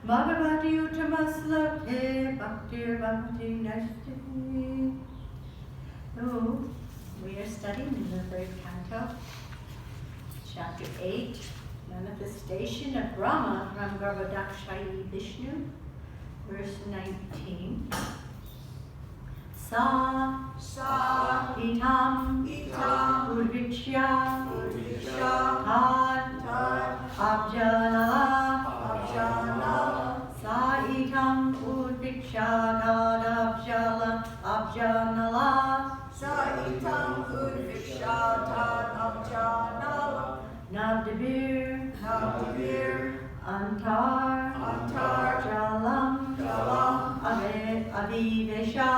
Bhagavati Uttamasloke Bhaktir Bhakti Nashti. So, we are studying in the third canto, chapter 8, Manifestation of Brahma from Garbhodakshayi Vishnu, verse 19. Sa itam udvikshya tad abjanala sa itam udvikshya tad abjanala sa itam udvikshya tad abjanala Navadvip antar jalam avivesha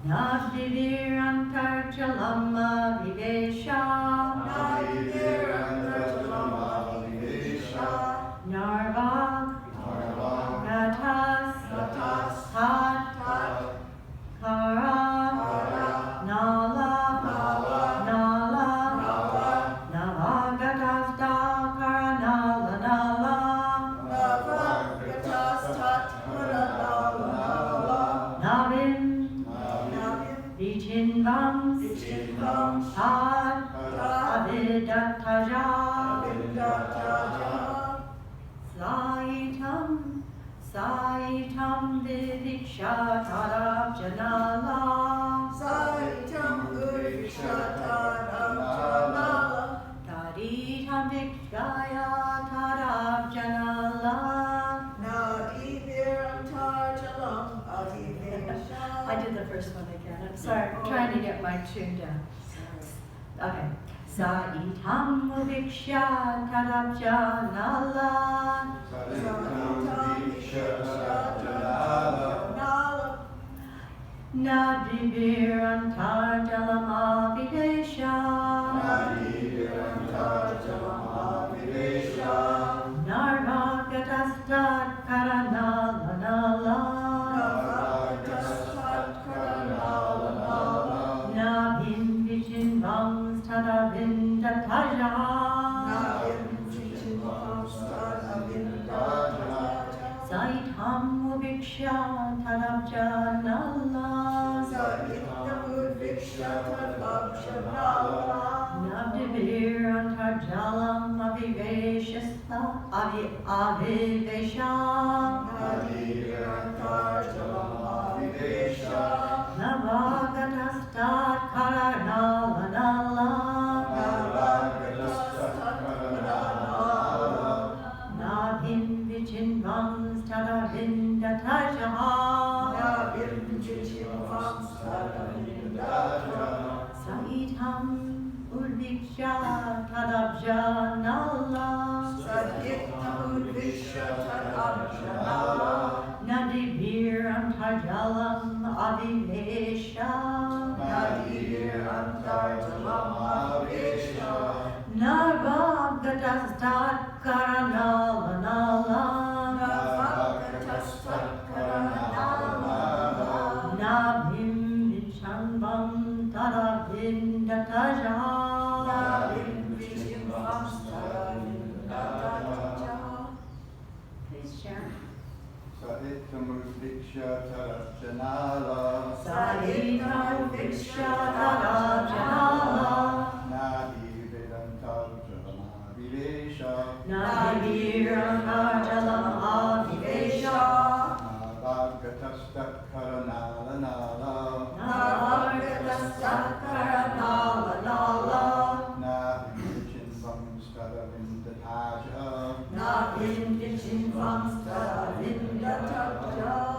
Navadvip antar jalam avivesha Narvag Gatas Hat Kara Nala Navagatas da Kara Nala Navin Vichinvams Had Avidataja Saitam Vidiksha Tarabjanala Saitam udvikshya tad abjanala Taditam Vikshaya Tarabjanala Nadivirantar jalam avivesha. I did the first one again. I'm sorry, I'm trying to get my tune down. Okay. Saitam Vikshya Tarabjanala Navadvip antar jalam avivesha Narvagatas da Kara Nala itam uviksha tadabja nala. Sa itam udviksha tadabja nala. Navdivir antarjalam aviveshasta avivesha. Navdivir antarjalam avivesha. Navagatastat karanala nala. Navagatastat karanala. Navim vichinvam stadavindatajah. Navim vichinvam stadavindatajah. Saitam udviksha tadabja nala. Saitam udviksha tadabja nala. Nadivir antarjalam avivesha. Nadir antarjalam avivesha. Navagatastat karanala nala. Navagatastat karanala. Navim vichanvam tadavindatajah. Navim vichinvam stadavindatajah. Please chant. Saitam udviksha tadabja nala. Saitam udviksha tadabja nala. Nadi vedantarjalam avivesha. Navir antarjalam avivesha. Navagatastat karanala nala. Navagatastat karanala nala. Navim vichinvam stadavindatajah. Navim vichinvam stadavindatajah.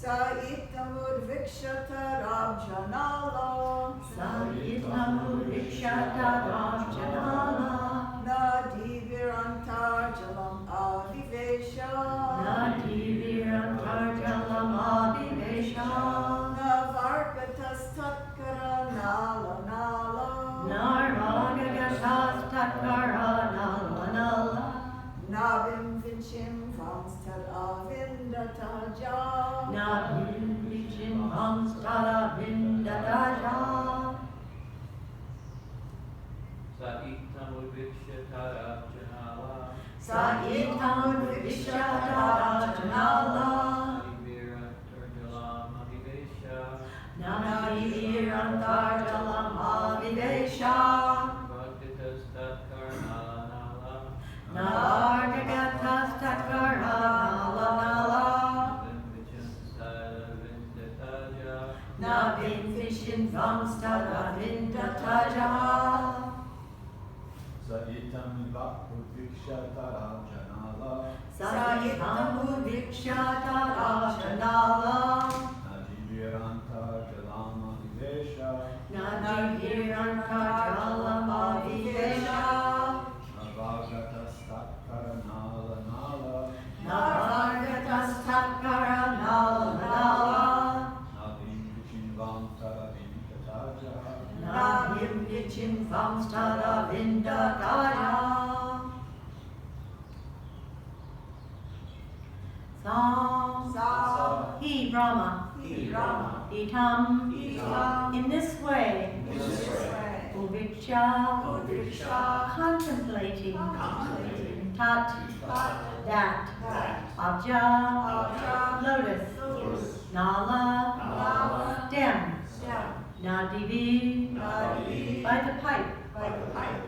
Saitam udviksha tadabja nala. Saitam udviksha tadabja nala. Nadivir antarjalam avivesha. Nadivir antarjalam avivesha. Navargatastat karanala nala. Narvagatastat karanala nala. Navim vichinvam stadavindatajah. Navim vichinvam stadavindatajah. Saitam udviksha tadabja nala. Saitam udviksha tadabja nala. Navir antarjalam avivesha. Navir antarjalam avivesha. Navagatastat karanala nala. Navagatastat karanala nala. Navim vichinvam stadavindatajah. Saitam udviksha tadabja nala. Saitam udviksha tadabja nala. Nadivir antarjalam avivesha. Nadivir antarjalam avivesha. Navagatastat karanala nala. Navagatastat karanala nala. Navim vichinvam stadavindatajah. Navim vichinvam stadavindatajah. Sam. Sa. He Brahma. He Rama. Itam. Itam. In this way. This way. Uviksha. Uviksha. Contemplating. Contemplating. Tat. Tat. That. That. Abja. Abja. Lotus. Lotus. Nala. Nala. Stem. Stem. Nadivi. Nadi. By the pipe. By the pipe.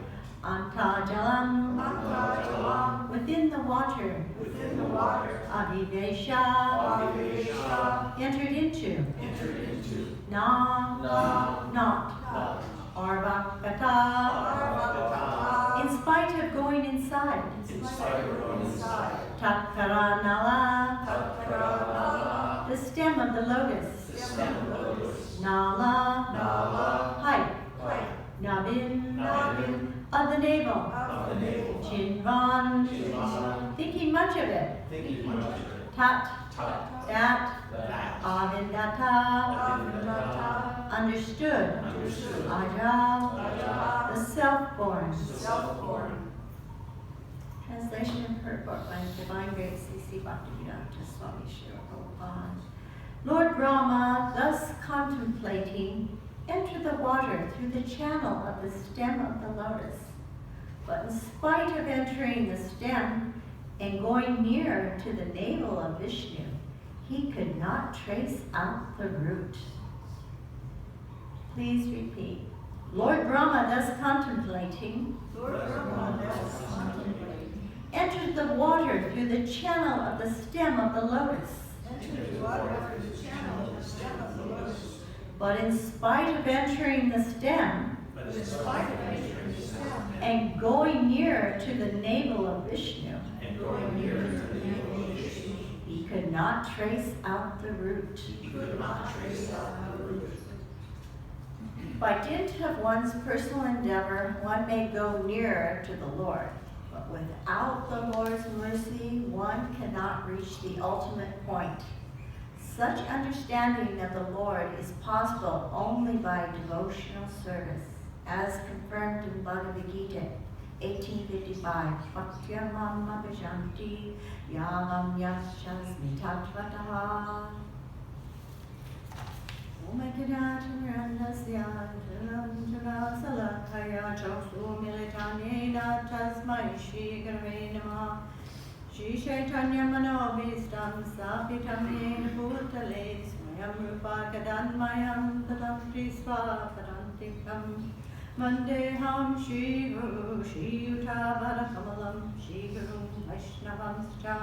Antajalam. Antajalam. Within the water. Within the water. Avivesha. Avivesha. Entered into. Entered into. Na. Na. Not. Not. Arvakata. Arvakata. In spite of going inside. In spite of going inside. Tatkaranala. Tatkaranala. The stem of the lotus. Stem of the lotus. Nala. Nala. Pipe. Pipe. Navin. Navin. Of the navel. Of the navel. Chinvan. Chinvan. Thinking much of it. Thinking much of it. Tat. Tat. That. That. Avindata. Avindata. Understood. Understood. Aja. Aja. The self-born. Self-born. Translation of her book by Divine Grace C.C. Bhaktivedanta Swami Srila Prabhupada. Lord Brahma, thus contemplating, entered the water through the channel of the stem of the lotus. But in spite of entering the stem, and going near to the navel of Vishnu, he could not trace out the root. Please repeat. Lord Brahma, thus contemplating, entered the water through the channel of the stem of the lotus. But in spite of entering the stem, and going near to the navel of Vishnu, he could not trace out the root. By dint of one's personal endeavor, one may go nearer to the Lord, but without the Lord's mercy, one cannot reach the ultimate point. Such understanding of the Lord is possible only by devotional service, as confirmed in Bhagavad Gita 1855. Bhaktyamam abhijanti yavam yashasmi tatvataha. Om Ekadacharanasya Jalam Salakaya Choksu Militanena Tasmai Shri Gurave Namah. Shri Chaitanya Manobhistam Sapitam Yena Bhutale Swayam Rupa Kadanmayam Tadamti Swapadantikam Vandeham Shri Guru Shri Yuta Varakamalam Shri Guru Vaishnavam Scha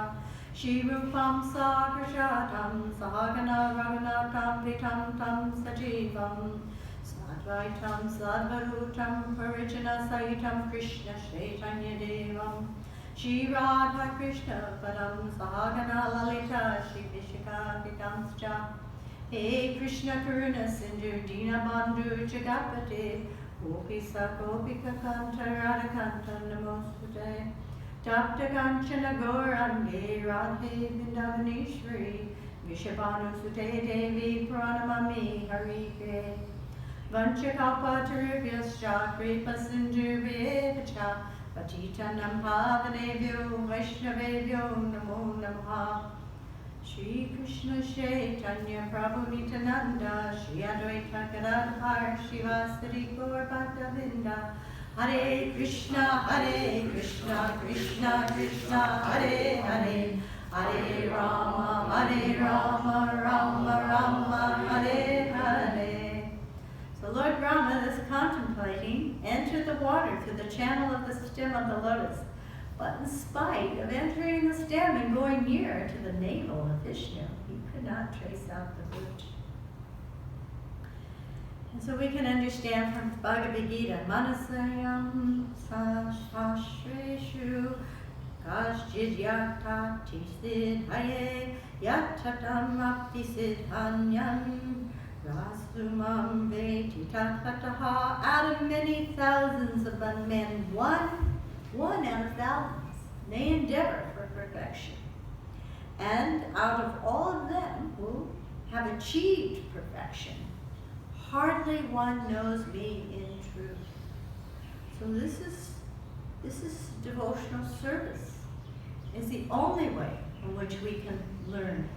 Shri Rupam Sagrajatam Sahagana Raghunatam Vitam Tam Sajivam Sadvaitam Sadvarutam Parijana Sahitam Krishna Chaitanya Devam Shri Radha Krishna Padam Sahagana Lalita Shri Vishaka Vitamscha He Krishna Karuna Sindhu Dina Bandhu Jagapate Gopi Sakopika Kanta Radhakanta Namostute Tapta Kanchana Gaurange Radhe Vindavaneshwari Vishabhanu Sute Devi Pranamami Harike Vanchakalpa Tarubhyascha Kripa Sindhurvyevacha Patitanam Pavanebhyo Vaishnavebhyo Namo Namaha Shri Krishna Chaitanya Prabhu Nityananda Shri Advaita Gadadhar Shivasari Gaur Bhaktavinda Hare Krishna, Krishna Krishna, Hare Hare, Hare Rama, Rama Rama, Hare Hare. So Lord Brahma, thus contemplating, entered the water through the channel of the stem of the lotus. But in spite of entering the stem and going near to the navel of Vishnu, he could not trace out the root. And so we can understand from Bhagavad Gita, Manasayam Sashreshu Kashchid Yatati Siddhaye Yatatam Apti Siddhanyam Rasumam Veti Tatataha. Out of many thousands of men, one out of thousands, may endeavor for perfection. And out of all of them who have achieved perfection, hardly one knows me in truth. So this is devotional service. It's the only way in which we can learn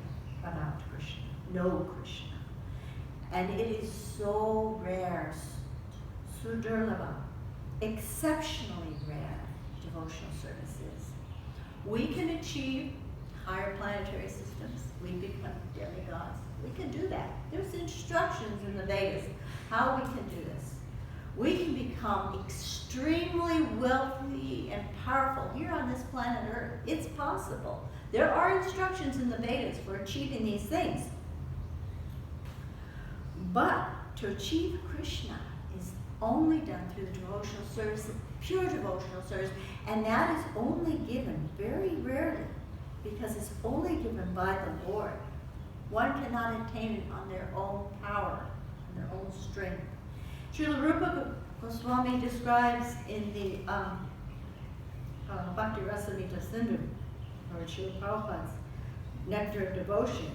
about Krishna, know Krishna. And it is so rare, sudurlabha, exceptionally rare devotional services. We can achieve higher planetary systems. We become demigods. We can do that. There's instructions in the Vedas how we can do this. We can become extremely wealthy and powerful here on this planet Earth. It's possible. There are instructions in the Vedas for achieving these things. But to achieve Krishna is only done through devotional service, pure devotional service, and that is only given very rarely because it's only given by the Lord. One cannot attain it on their own power, on their own strength. Srila Rupa Goswami describes in the Bhakti Rasamrita Sindhu, or Srila Prabhupada's Nectar of Devotion,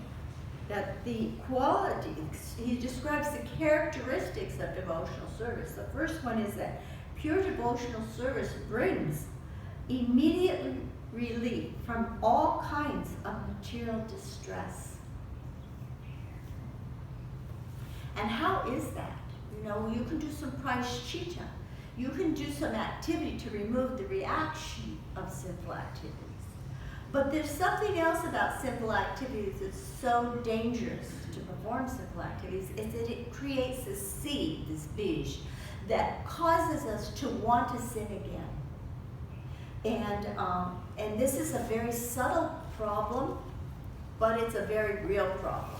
that the quality, he describes the characteristics of devotional service. The first one is that pure devotional service brings immediate relief from all kinds of material distress. And how is that? You know, you can do some prashchita. You can do some activity to remove the reaction of sinful activities. But there's something else about simple activities that's so dangerous to perform simple activities, is that it creates a seed, this bij, that causes us to want to sin again. And this is a very subtle problem, but it's a very real problem.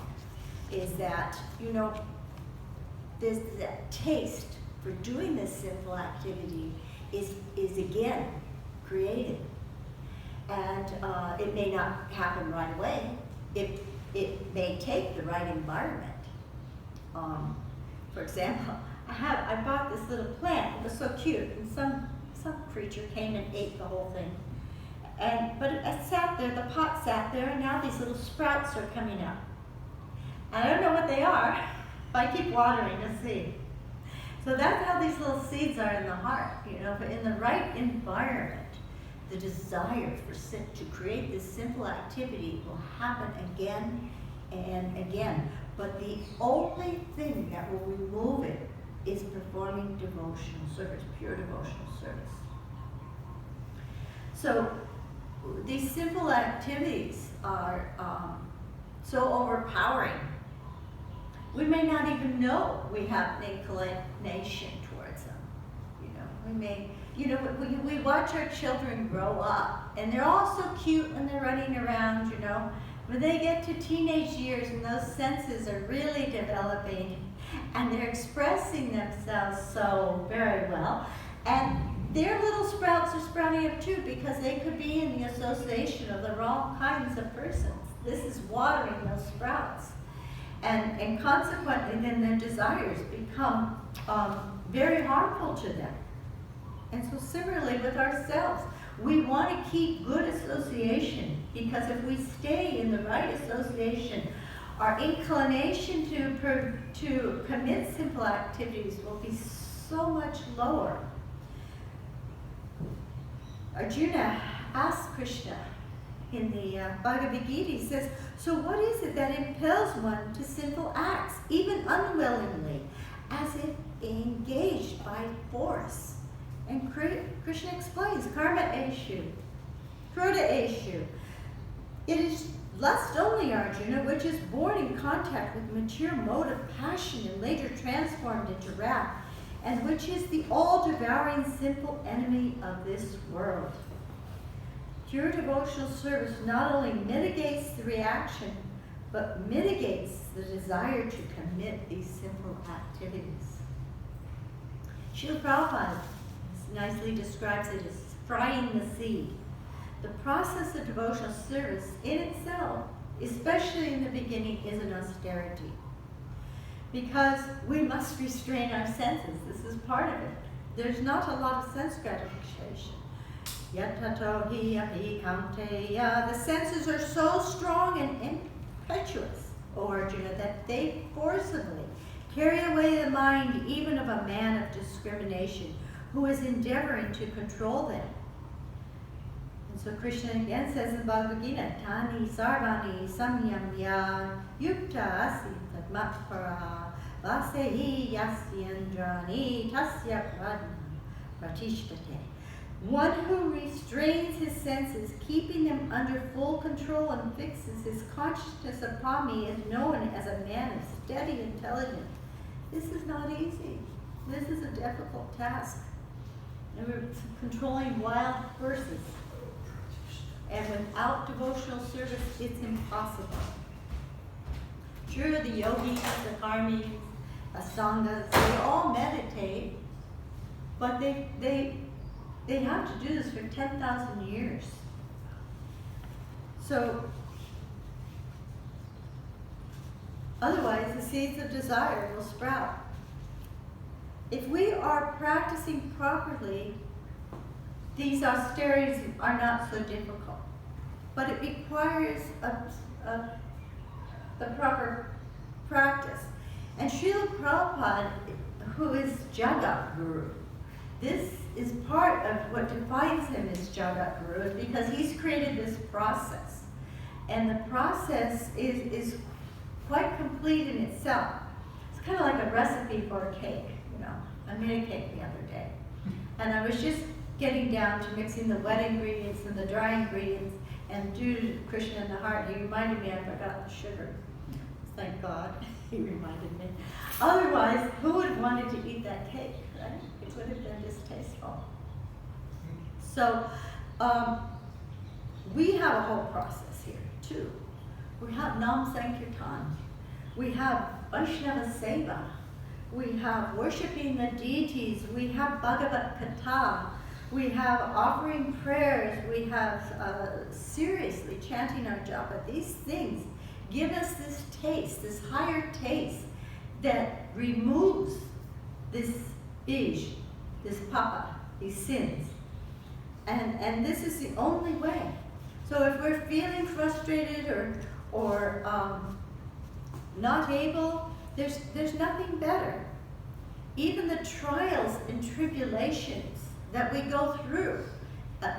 Is that, you know, there's that taste for doing this simple activity is again created. And it may not happen right away. It may take the right environment. For example, I bought this little plant. It was so cute, and some creature came and ate the whole thing. But it sat there. The pot sat there, and now these little sprouts are coming up. I don't know what they are, but I keep watering to see. So that's how these little seeds are in the heart, you know. But in the right environment, the desire to create this simple activity will happen again and again. But the only thing that will remove it is performing devotional service, pure devotional service. So these simple activities are so overpowering. We may not even know we have an inclination towards them. You know, we may. You know, we watch our children grow up, and they're all so cute and they're running around, you know. When they get to teenage years and those senses are really developing and they're expressing themselves so very well, and their little sprouts are sprouting up too, because they could be in the association of the wrong kinds of persons. This is watering those sprouts. And consequently, then their desires become very harmful to them. And so similarly with ourselves, we want to keep good association, because if we stay in the right association, our inclination to commit simple activities will be so much lower. Arjuna asked Krishna in the Bhagavad Gita, he says, so what is it that impels one to sinful acts, even unwillingly, as if engaged by force? And Krishna explains, karma eshu, kruta eshu. It is lust only, Arjuna, which is born in contact with mature mode of passion and later transformed into wrath, and which is the all-devouring simple enemy of this world. Pure devotional service not only mitigates the reaction, but mitigates the desire to commit these simple activities. Srila Prabhupada nicely describes it as frying the seed. The process of devotional service in itself, especially in the beginning, is an austerity. Because we must restrain our senses. This is part of it. There's not a lot of sense gratification. Yatato hi api kaunteya. The senses are so strong and impetuous, O Arjuna, that they forcibly carry away the mind even of a man of discrimination who is endeavoring to control them. And so Krishna again says in Bhagavad Gita, Tani sarvani samyamya yukta asi tadmatpara vasehi yasyandrani tasya pratishtete. One who restrains his senses, keeping them under full control and fixes his consciousness upon me, is known as a man of steady intelligence. This is not easy. This is a difficult task. And we're controlling wild horses. And without devotional service, it's impossible. Sure, the yogis, the karmis, the sanghas, they all meditate, but they have to do this for 10,000 years. So, otherwise, the seeds of desire will sprout. If we are practicing properly, these austerities are not so difficult. But it requires the proper practice. And Srila Prabhupada, who is Jagat Guru, this is part of what defines him as Jagat Guru, is because he's created this process. And the process is quite complete in itself. It's kind of like a recipe for a cake. I made a cake the other day, and I was just getting down to mixing the wet ingredients and the dry ingredients, And due to Krishna in the heart, he reminded me I forgot the sugar. Thank God, he reminded me. Otherwise, who would have wanted to eat that cake, right? It would have been distasteful. So, we have a whole process here, too. We have Nam Sankirtan. We have Vaishnava Seva. We have worshiping the deities. We have Bhagavat Kata. We have offering prayers. We have seriously chanting our japa. These things give us this taste, this higher taste that removes this bij, this papa, these sins. And this is the only way. So if we're feeling frustrated or not able, there's nothing better. Even the trials and tribulations that we go through,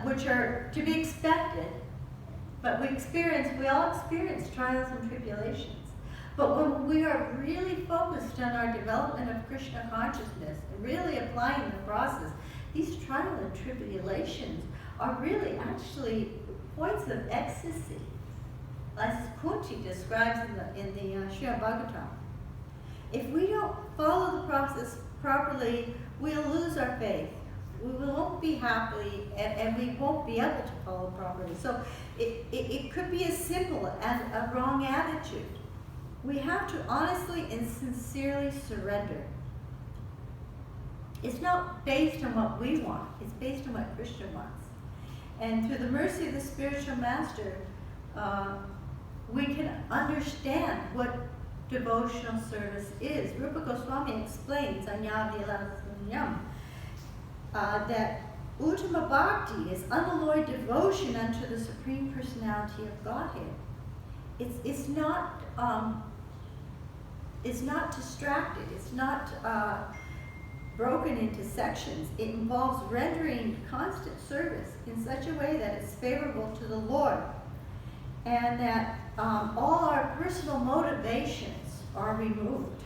which are to be expected, but we all experience trials and tribulations. But when we are really focused on our development of Krishna consciousness and really applying the process, these trials and tribulations are really actually points of ecstasy, as Kunti describes in the Srimad Bhagawatam. If we don't follow the process properly, we'll lose our faith. We won't be happy, and we won't be able to follow properly. So it could be as simple as a wrong attitude. We have to honestly and sincerely surrender. It's not based on what we want, it's based on what Krishna wants. And through the mercy of the spiritual master, we can understand what devotional service is. Rupa Goswami explains, that Uttama Bhakti is unalloyed devotion unto the Supreme Personality of Godhead. It's not distracted. It's not broken into sections. It involves rendering constant service in such a way that it's favorable to the Lord, and that all our personal motivations are removed.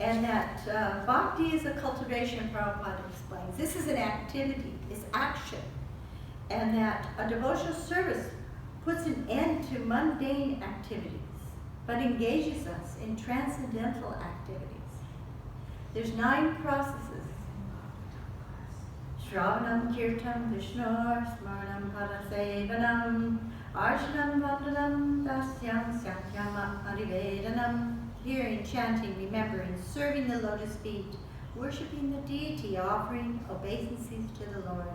And that bhakti is a cultivation, Prabhupada explains. This is an activity, it's action. And that a devotional service puts an end to mundane activities, but engages us in transcendental activities. There's 9 processes. Shravanam, Kirtam, Vishnur, Smaranam, Padasevanam, Arjanam, Vandanam, Dasyam, Sakyam, Adivedanam. Hearing, chanting, remembering, serving the lotus feet, worshiping the deity, offering obeisances to the Lord.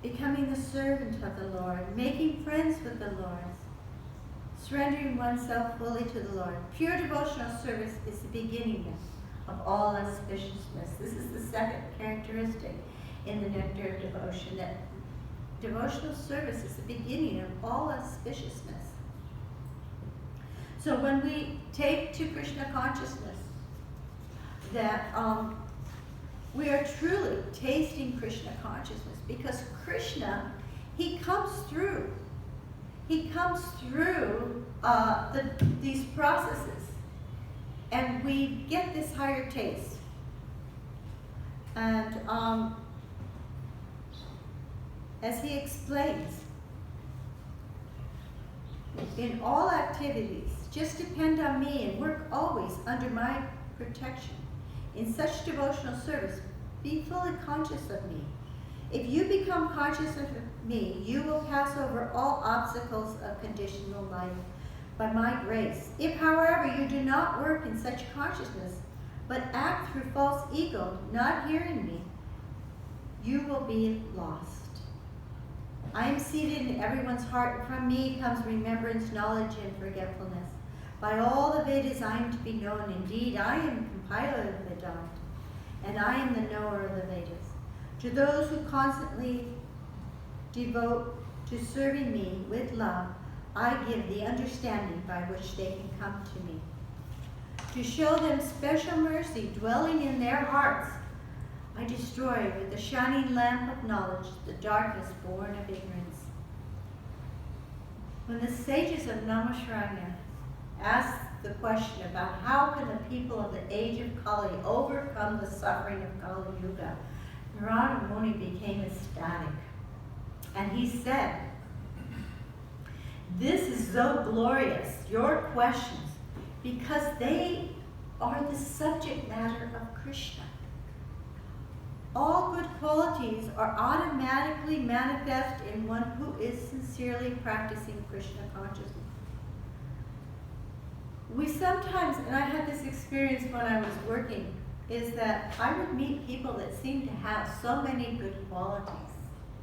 Becoming the servant of the Lord, making friends with the Lord, surrendering oneself fully to the Lord. Pure devotional service is the beginning of all auspiciousness. This is the second characteristic in the nectar of devotion, that devotional service is the beginning of all auspiciousness. So when we take to Krishna consciousness, that we are truly tasting Krishna consciousness, because Krishna, he comes through. He comes through these processes, and we get this higher taste. And as he explains, in all activities, just depend on me and work always under my protection. In such devotional service, be fully conscious of me. If you become conscious of me, you will pass over all obstacles of conditional life by my grace. If, however, you do not work in such consciousness, but act through false ego, not hearing me, you will be lost. I am seated in everyone's heart, and from me comes remembrance, knowledge, and forgetfulness. By all the Vedas I am to be known. Indeed, I am compiler of the Vedanta, and I am the knower of the Vedas. To those who constantly devote to serving me with love, I give the understanding by which they can come to me. To show them special mercy dwelling in their hearts, I destroy with the shining lamp of knowledge the darkness born of ignorance. When the sages of Namaskar asked the question about how can the people of the age of Kali overcome the suffering of Kali Yuga, Narada Muni became ecstatic. And he said, "This is so glorious, your questions, because they are the subject matter of Krishna. All good qualities are automatically manifest in one who is sincerely practicing Krishna consciousness." We sometimes, and I had this experience when I was working, is that I would meet people that seemed to have so many good qualities.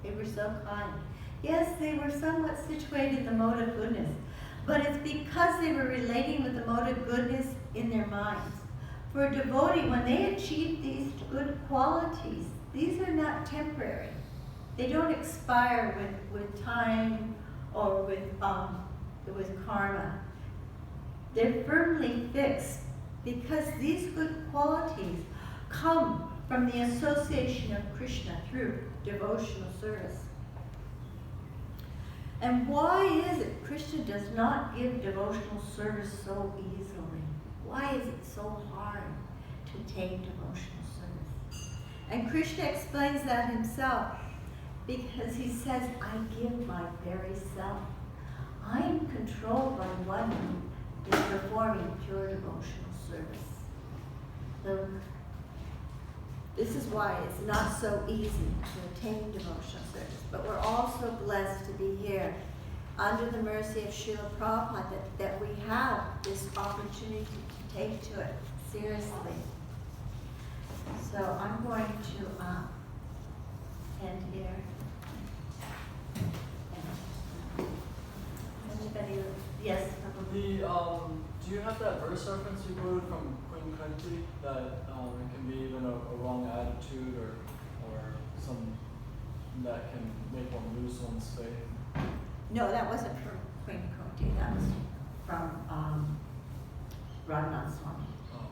They were so kind. Yes, they were somewhat situated in the mode of goodness, but it's because they were relating with the mode of goodness in their minds. For a devotee, when they achieve these good qualities, these are not temporary. They don't expire with time or with karma. They're firmly fixed because these good qualities come from the association of Krishna through devotional service. And why is it Krishna does not give devotional service so easily? Why is it so hard to take devotional service? And Krishna explains that himself because he says, "I give my very self. I am controlled by one who is performing pure devotional service." So this is why it's not so easy to attain devotional service. But we're also blessed to be here under the mercy of Srila Prabhupada that we have this opportunity to take to it seriously. So I'm going to end here. Anybody? Yes, probably. Do you have that verse reference you quoted from Queen Kunti that it can be even a wrong attitude or some that can make one lose one's faith? No, that wasn't from Queen Kunti. That was from Radhanath Swami. Oh.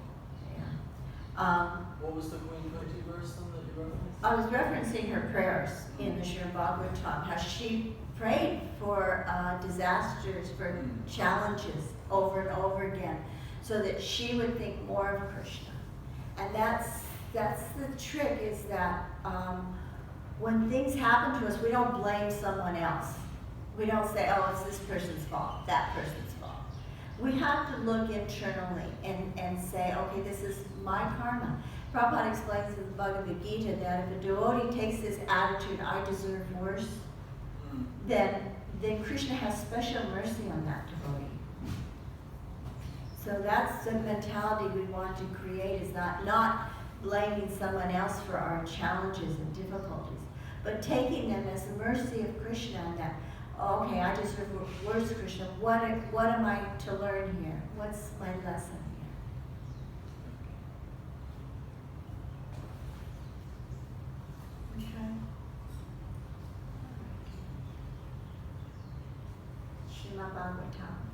Yeah. What was the Queen Kunti verse then that you referenced? I was referencing her prayers in the Srimad Bhagavatam, how she prayed for disasters, for challenges over and over again, so that she would think more of Krishna. And that's the trick, is that when things happen to us, we don't blame someone else. We don't say, "Oh, it's this person's fault, that person's fault." We have to look internally and say, "Okay, this is my karma." Prabhupada explains in the Bhagavad Gita that if a devotee takes this attitude, "I deserve worse," then Krishna has special mercy on that devotee. So that's the mentality we want to create, is not blaming someone else for our challenges and difficulties, but taking them as the mercy of Krishna, and that, okay, I deserve worse, Krishna. What am I to learn here? What's my lesson here? Okay. Srimad Bhagavatam.